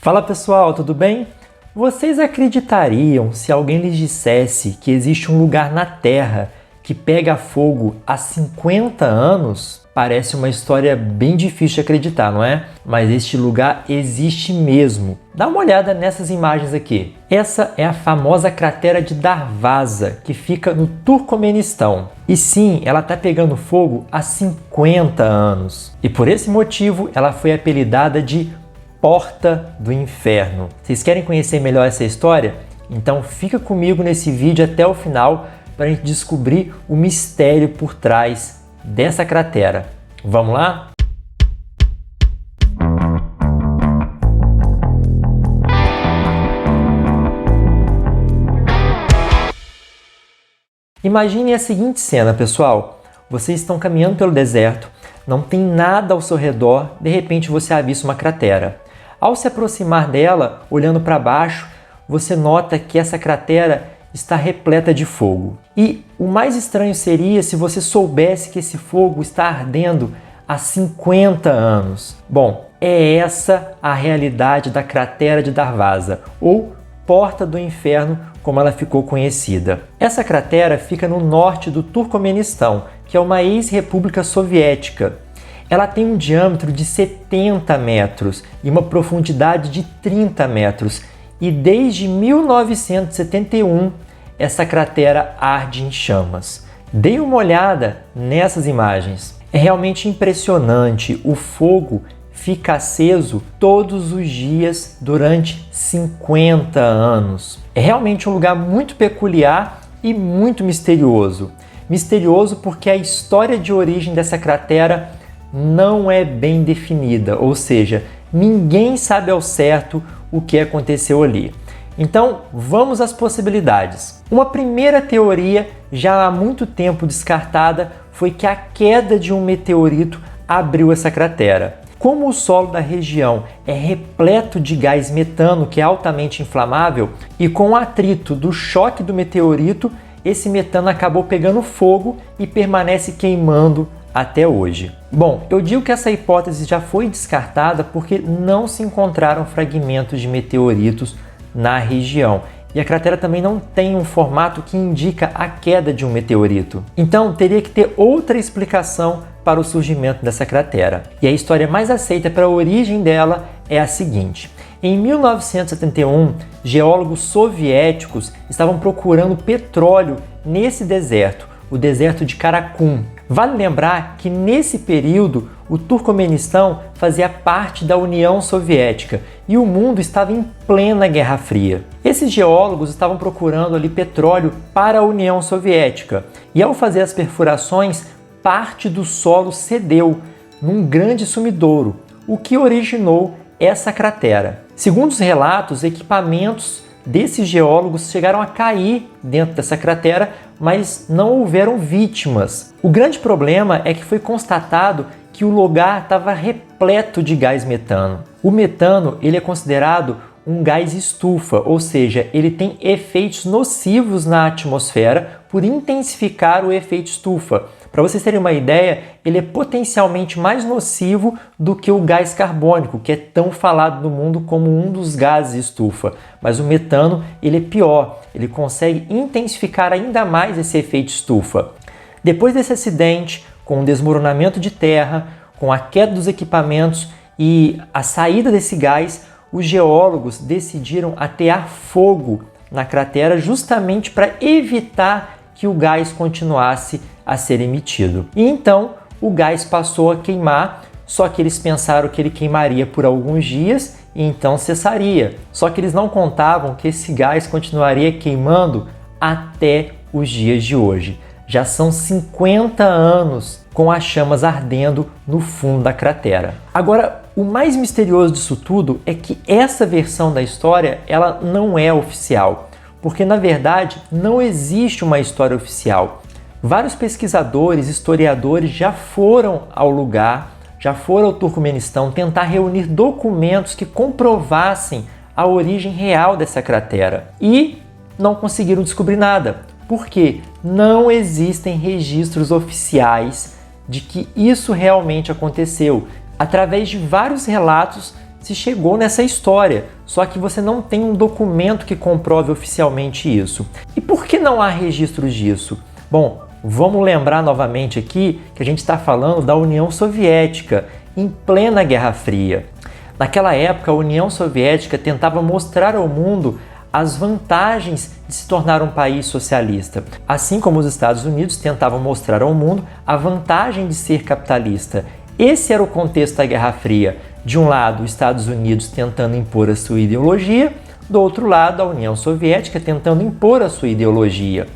Fala pessoal, tudo bem? Vocês acreditariam se alguém lhes dissesse que existe um lugar na Terra que pega fogo há 50 anos? Parece uma história bem difícil de acreditar, não é? Mas este lugar existe mesmo. Dá uma olhada nessas imagens aqui. Essa é a famosa cratera de Darvaza, que fica no Turcomenistão. E sim, ela está pegando fogo há 50 anos. E por esse motivo, ela foi apelidada de Porta do Inferno. Vocês querem conhecer melhor essa história? Então fica comigo nesse vídeo até o final para a gente descobrir o mistério por trás dessa cratera. Vamos lá? Imagine a seguinte cena, pessoal. Vocês estão caminhando pelo deserto, não tem nada ao seu redor, de repente você avista uma cratera. Ao se aproximar dela, olhando para baixo, você nota que essa cratera está repleta de fogo. E o mais estranho seria se você soubesse que esse fogo está ardendo há 50 anos. Bom, é essa a realidade da cratera de Darvaza, ou Porta do Inferno, como ela ficou conhecida. Essa cratera fica no norte do Turcomenistão, que é uma ex-república soviética. Ela tem um diâmetro de 70 metros e uma profundidade de 30 metros. E desde 1971, essa cratera arde em chamas. Dê uma olhada nessas imagens. É realmente impressionante. O fogo fica aceso todos os dias durante 50 anos. É realmente um lugar muito peculiar e muito misterioso. Misterioso porque a história de origem dessa cratera não é bem definida, ou seja, ninguém sabe ao certo o que aconteceu ali. Então, vamos às possibilidades. Uma primeira teoria, já há muito tempo descartada, foi que a queda de um meteorito abriu essa cratera. Como o solo da região é repleto de gás metano, que é altamente inflamável, e com o atrito do choque do meteorito, esse metano acabou pegando fogo e permanece queimando até hoje. Bom, eu digo que essa hipótese já foi descartada porque não se encontraram fragmentos de meteoritos na região. E a cratera também não tem um formato que indica a queda de um meteorito. Então, teria que ter outra explicação para o surgimento dessa cratera. E a história mais aceita para a origem dela é a seguinte. Em 1971, geólogos soviéticos estavam procurando petróleo nesse deserto, o deserto de Karakum. Vale lembrar que nesse período o Turcomenistão fazia parte da União Soviética e o mundo estava em plena Guerra Fria. Esses geólogos estavam procurando ali petróleo para a União Soviética e ao fazer as perfurações, parte do solo cedeu num grande sumidouro, o que originou essa cratera. Segundo os relatos, equipamentos desses geólogos chegaram a cair dentro dessa cratera, mas não houveram vítimas. O grande problema é que foi constatado que o lugar estava repleto de gás metano. O metano ele é considerado um gás estufa, ou seja, ele tem efeitos nocivos na atmosfera por intensificar o efeito estufa. Para vocês terem uma ideia, ele é potencialmente mais nocivo do que o gás carbônico, que é tão falado no mundo como um dos gases estufa. Mas o metano ele é pior, ele consegue intensificar ainda mais esse efeito estufa. Depois desse acidente, com o desmoronamento de terra, com a queda dos equipamentos e a saída desse gás, os geólogos decidiram atear fogo na cratera justamente para evitar que o gás continuasse a ser emitido. E então o gás passou a queimar, só que eles pensaram que ele queimaria por alguns dias e então cessaria. Só que eles não contavam que esse gás continuaria queimando até os dias de hoje. Já são 50 anos com as chamas ardendo no fundo da cratera. Agora, o mais misterioso disso tudo é que essa versão da história ela não é oficial, porque na verdade não existe uma história oficial. Vários pesquisadores, historiadores já foram ao lugar, já foram ao Turcomenistão tentar reunir documentos que comprovassem a origem real dessa cratera e não conseguiram descobrir nada, porque não existem registros oficiais de que isso realmente aconteceu. Através de vários relatos se chegou nessa história, só que você não tem um documento que comprove oficialmente isso. E por que não há registros disso? Bom, vamos lembrar novamente aqui que a gente está falando da União Soviética, em plena Guerra Fria. Naquela época, a União Soviética tentava mostrar ao mundo as vantagens de se tornar um país socialista, assim como os Estados Unidos tentavam mostrar ao mundo a vantagem de ser capitalista. Esse era o contexto da Guerra Fria. De um lado, os Estados Unidos tentando impor a sua ideologia, do outro lado, a União Soviética tentando impor a sua ideologia.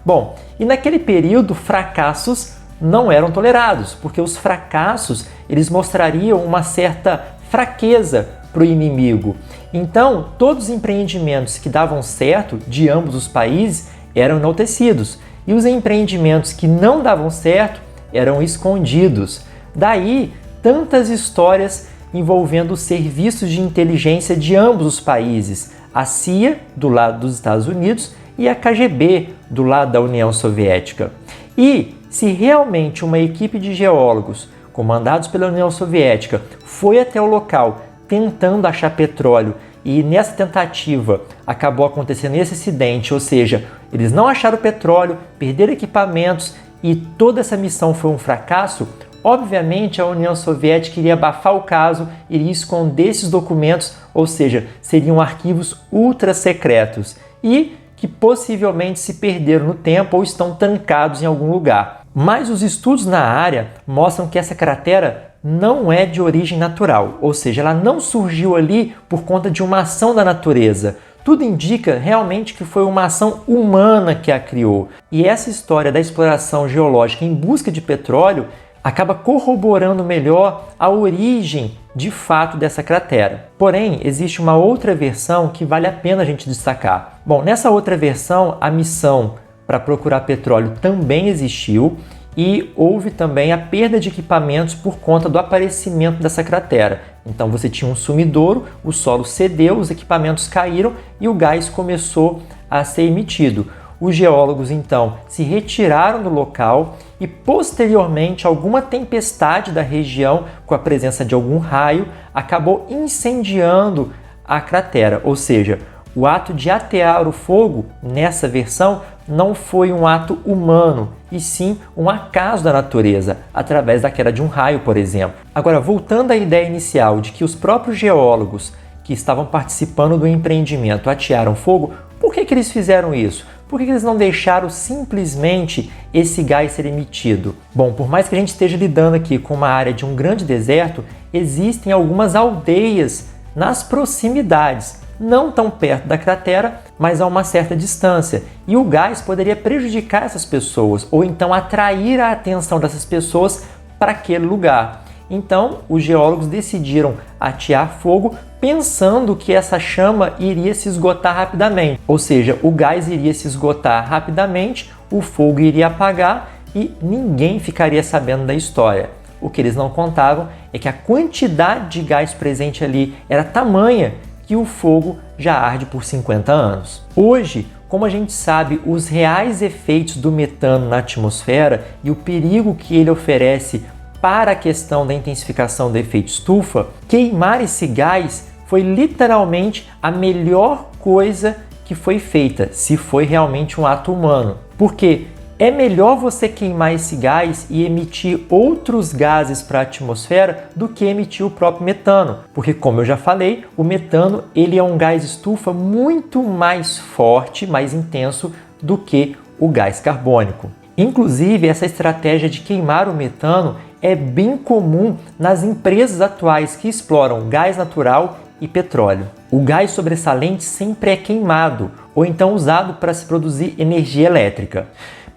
Bom, e naquele período, fracassos não eram tolerados, porque os fracassos eles mostrariam uma certa fraqueza para o inimigo. Então, todos os empreendimentos que davam certo de ambos os países eram enaltecidos e os empreendimentos que não davam certo eram escondidos. Daí, tantas histórias envolvendo os serviços de inteligência de ambos os países, a CIA do lado dos Estados Unidos e a KGB do lado da União Soviética. E se realmente uma equipe de geólogos comandados pela União Soviética foi até o local tentando achar petróleo e nessa tentativa acabou acontecendo esse acidente, ou seja, eles não acharam petróleo, perderam equipamentos e toda essa missão foi um fracasso, obviamente a União Soviética iria abafar o caso, iria esconder esses documentos, ou seja, seriam arquivos ultra secretos e que possivelmente se perderam no tempo ou estão trancados em algum lugar. Mas os estudos na área mostram que essa cratera não é de origem natural, ou seja, ela não surgiu ali por conta de uma ação da natureza. Tudo indica realmente que foi uma ação humana que a criou. E essa história da exploração geológica em busca de petróleo acaba corroborando melhor a origem de fato dessa cratera. Porém, existe uma outra versão que vale a pena a gente destacar. Bom, nessa outra versão, a missão para procurar petróleo também existiu e houve também a perda de equipamentos por conta do aparecimento dessa cratera. Então você tinha um sumidouro, o solo cedeu, os equipamentos caíram e o gás começou a ser emitido. Os geólogos então se retiraram do local e posteriormente alguma tempestade da região com a presença de algum raio acabou incendiando a cratera, ou seja, o ato de atear o fogo nessa versão não foi um ato humano, e sim um acaso da natureza, através da queda de um raio, por exemplo. Agora, voltando à ideia inicial de que os próprios geólogos que estavam participando do empreendimento atearam fogo, por que eles fizeram isso? Por que eles não deixaram simplesmente esse gás ser emitido? Bom, por mais que a gente esteja lidando aqui com uma área de um grande deserto, existem algumas aldeias nas proximidades, não tão perto da cratera, mas a uma certa distância. E o gás poderia prejudicar essas pessoas, ou então atrair a atenção dessas pessoas para aquele lugar. Então, os geólogos decidiram atear fogo pensando que essa chama iria se esgotar rapidamente. Ou seja, o gás iria se esgotar rapidamente, o fogo iria apagar e ninguém ficaria sabendo da história. O que eles não contavam é que a quantidade de gás presente ali era tamanha que o fogo já arde por 50 anos. Hoje, como a gente sabe os reais efeitos do metano na atmosfera e o perigo que ele oferece para a questão da intensificação do efeito estufa, queimar esse gás foi literalmente a melhor coisa que foi feita, se foi realmente um ato humano. Porque é melhor você queimar esse gás e emitir outros gases para a atmosfera do que emitir o próprio metano. Porque, como eu já falei, o metano ele é um gás estufa muito mais forte, mais intenso do que o gás carbônico. Inclusive, essa estratégia de queimar o metano é bem comum nas empresas atuais que exploram gás natural e petróleo. O gás sobressalente sempre é queimado ou então usado para se produzir energia elétrica.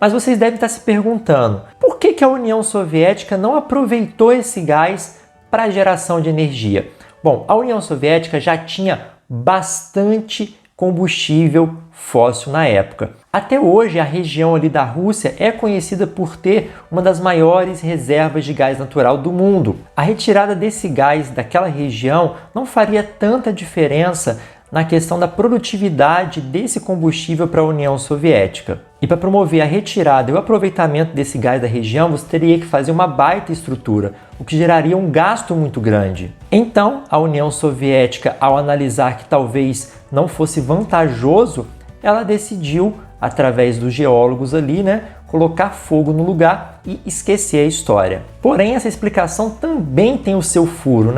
Mas vocês devem estar se perguntando, por que a União Soviética não aproveitou esse gás para a geração de energia? Bom, a União Soviética já tinha bastante combustível fóssil na época. Até hoje, a região ali da Rússia é conhecida por ter uma das maiores reservas de gás natural do mundo. A retirada desse gás daquela região não faria tanta diferença na questão da produtividade desse combustível para a União Soviética. E para promover a retirada e o aproveitamento desse gás da região, você teria que fazer uma baita estrutura, o que geraria um gasto muito grande. Então, a União Soviética, ao analisar que talvez não fosse vantajoso, ela decidiu, através dos geólogos ali, colocar fogo no lugar e esquecer a história. Porém, essa explicação também tem o seu furo,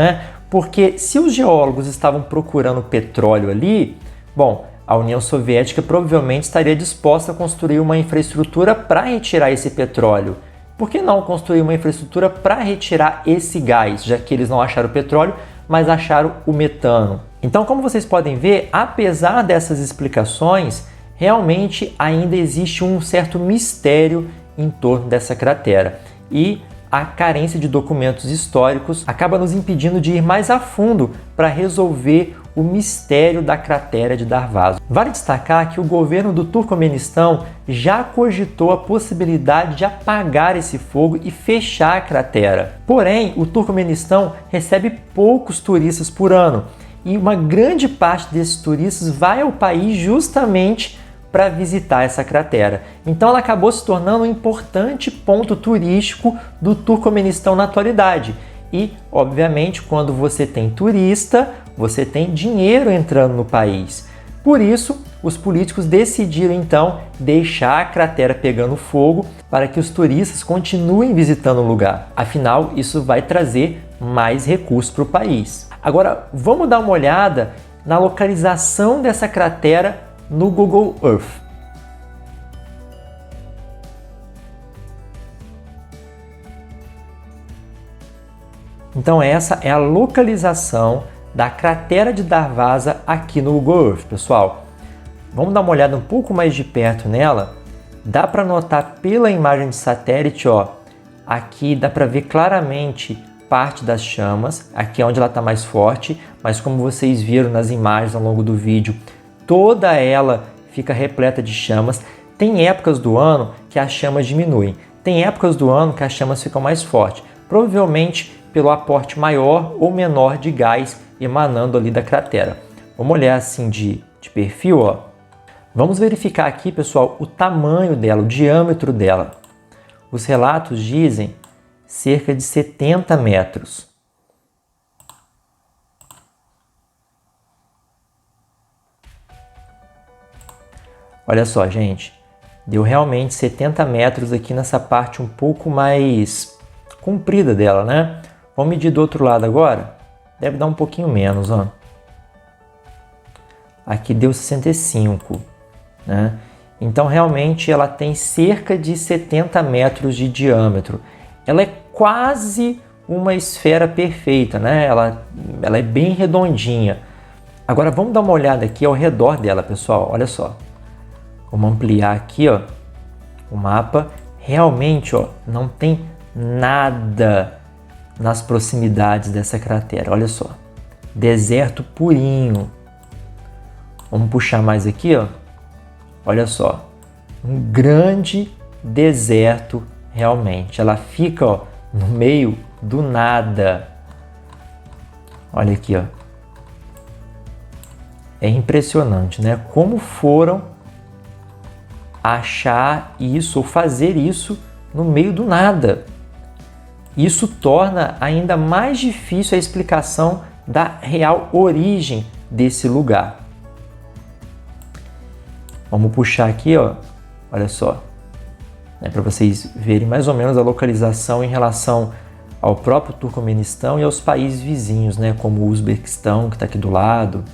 Porque se os geólogos estavam procurando petróleo ali, bom, a União Soviética provavelmente estaria disposta a construir uma infraestrutura para retirar esse petróleo. Por que não construir uma infraestrutura para retirar esse gás, já que eles não acharam o petróleo, mas acharam o metano? Então, como vocês podem ver, apesar dessas explicações, realmente ainda existe um certo mistério em torno dessa cratera. E a carência de documentos históricos acaba nos impedindo de ir mais a fundo para resolver o mistério da cratera de Darvaza. Vale destacar que o governo do Turcomenistão já cogitou a possibilidade de apagar esse fogo e fechar a cratera. Porém, o Turcomenistão recebe poucos turistas por ano e uma grande parte desses turistas vai ao país justamente para visitar essa cratera. Então ela acabou se tornando um importante ponto turístico do Turcomenistão na atualidade. E, obviamente, quando você tem turista, você tem dinheiro entrando no país. Por isso, os políticos decidiram então deixar a cratera pegando fogo para que os turistas continuem visitando o lugar. Afinal, isso vai trazer mais recursos para o país. Agora, vamos dar uma olhada na localização dessa cratera no Google Earth. Então essa é a localização da cratera de Darvaza aqui no Google Earth, pessoal. Vamos dar uma olhada um pouco mais de perto nela. Dá para notar pela imagem de satélite, aqui dá para ver claramente parte das chamas, aqui é onde ela está mais forte, mas como vocês viram nas imagens ao longo do vídeo, toda ela fica repleta de chamas. Tem épocas do ano que as chamas diminuem, tem épocas do ano que as chamas ficam mais fortes, provavelmente pelo aporte maior ou menor de gás emanando ali da cratera. Vamos olhar assim de perfil, Vamos verificar aqui, pessoal, o tamanho dela, o diâmetro dela. Os relatos dizem cerca de 70 metros. Olha só, gente, deu realmente 70 metros aqui nessa parte um pouco mais comprida dela, Vamos medir do outro lado agora? Deve dar um pouquinho menos, Aqui deu 65, Então, realmente, ela tem cerca de 70 metros de diâmetro. Ela é quase uma esfera perfeita, Ela é bem redondinha. Agora, vamos dar uma olhada aqui ao redor dela, pessoal. Olha só. Vamos ampliar aqui, o mapa. Realmente, não tem nada nas proximidades dessa cratera. Olha só. Deserto purinho. Vamos puxar mais aqui, Olha só. Um grande deserto realmente. Ela fica, no meio do nada. Olha aqui, É impressionante, Como foram achar isso ou fazer isso no meio do nada. Isso torna ainda mais difícil a explicação da real origem desse lugar. Vamos puxar aqui, olha só, para vocês verem mais ou menos a localização em relação ao próprio Turcomenistão e aos países vizinhos, como o Uzbequistão, que está aqui do lado.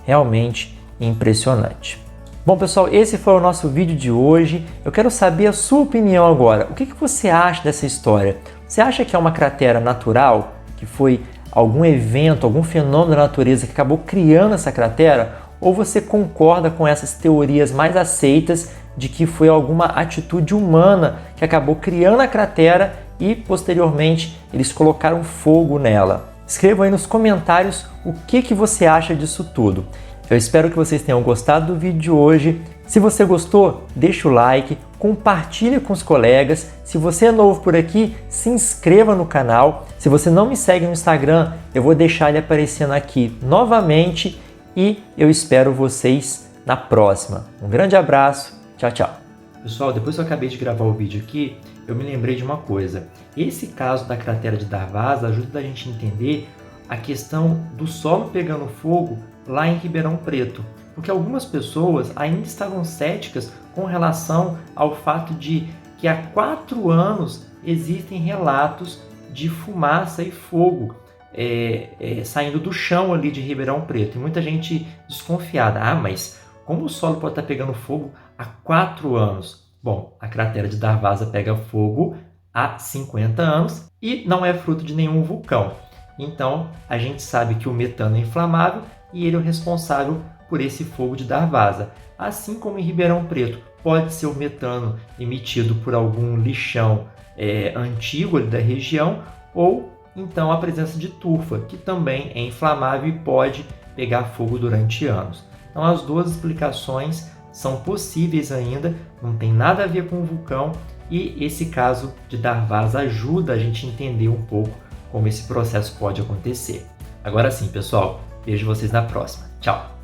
Realmente impressionante. Bom, pessoal, esse foi o nosso vídeo de hoje. Eu quero saber a sua opinião agora. O que você acha dessa história? Você acha que é uma cratera natural? Que foi algum evento, algum fenômeno da natureza que acabou criando essa cratera? Ou você concorda com essas teorias mais aceitas de que foi alguma atitude humana que acabou criando a cratera e, posteriormente, eles colocaram fogo nela? Escreva aí nos comentários o que você acha disso tudo. Eu espero que vocês tenham gostado do vídeo de hoje. Se você gostou, deixa o like, compartilhe com os colegas. Se você é novo por aqui, se inscreva no canal. Se você não me segue no Instagram, eu vou deixar ele aparecendo aqui novamente e eu espero vocês na próxima. Um grande abraço, tchau, tchau. Pessoal, depois que eu acabei de gravar o vídeo aqui, eu me lembrei de uma coisa. Esse caso da cratera de Darvaza ajuda a gente a entender a questão do solo pegando fogo lá em Ribeirão Preto, porque algumas pessoas ainda estavam céticas com relação ao fato de que há 4 anos existem relatos de fumaça e fogo saindo do chão ali de Ribeirão Preto. E muita gente desconfiada. Mas como o solo pode estar pegando fogo há 4 anos? Bom, a cratera de Darvaza pega fogo há 50 anos e não é fruto de nenhum vulcão. Então, a gente sabe que o metano é inflamável e ele é o responsável por esse fogo de Darvaza. Assim como em Ribeirão Preto, pode ser o metano emitido por algum lixão antigo ali da região, ou então a presença de turfa, que também é inflamável e pode pegar fogo durante anos. Então, as duas explicações são possíveis ainda, não tem nada a ver com o vulcão, e esse caso de Darvaza ajuda a gente a entender um pouco como esse processo pode acontecer. Agora sim, pessoal, vejo vocês na próxima. Tchau!